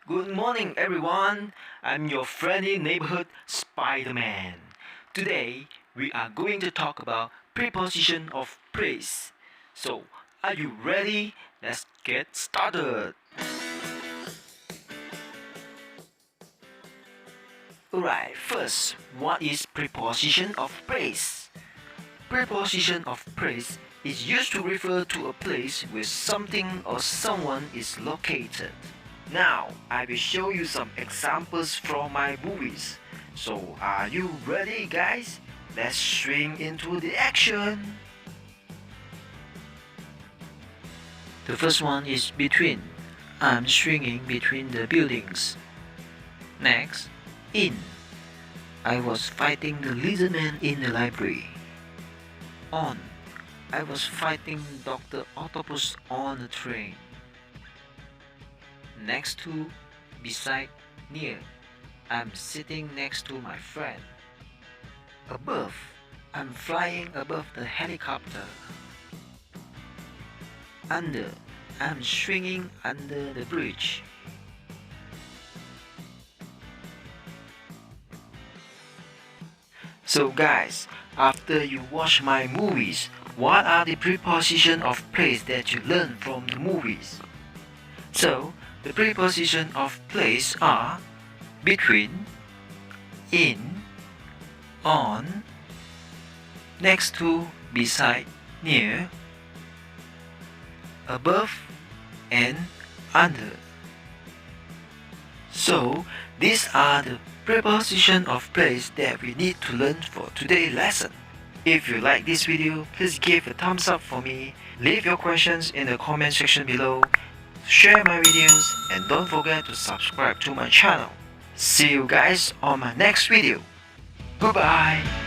Good morning, everyone. I'm your friendly neighborhood Spider-Man. Today, we are going to talk about preposition of praise. So, are you ready? Let's get started. Alright, first, what is preposition of praise? Preposition of praise is used to refer to a place where something or someone is located. Now, I will show you some examples from my movies. So, are you ready, guys? Let's swing into the action. The first one is between. I'm swinging between the buildings. Next, in. I was fighting the lizard man in the library. On. I was fighting Dr. Octopus on the train. Next to, beside, near. I'm sitting next to my friend. Above. I'm flying above the helicopter. Under. I'm swinging under the bridge. So guys, after you watch my movies, what are the preposition of place that you learn from the movies? So, the preposition of place are between, in, on, next to, beside, near, above, and under. So, these are the preposition of place that we need to learn for today's lesson. If you like this video, please give a thumbs up for me, leave your questions in the comment section below, share my videos, and don't forget to subscribe to my channel. See you guys on my next video. Goodbye.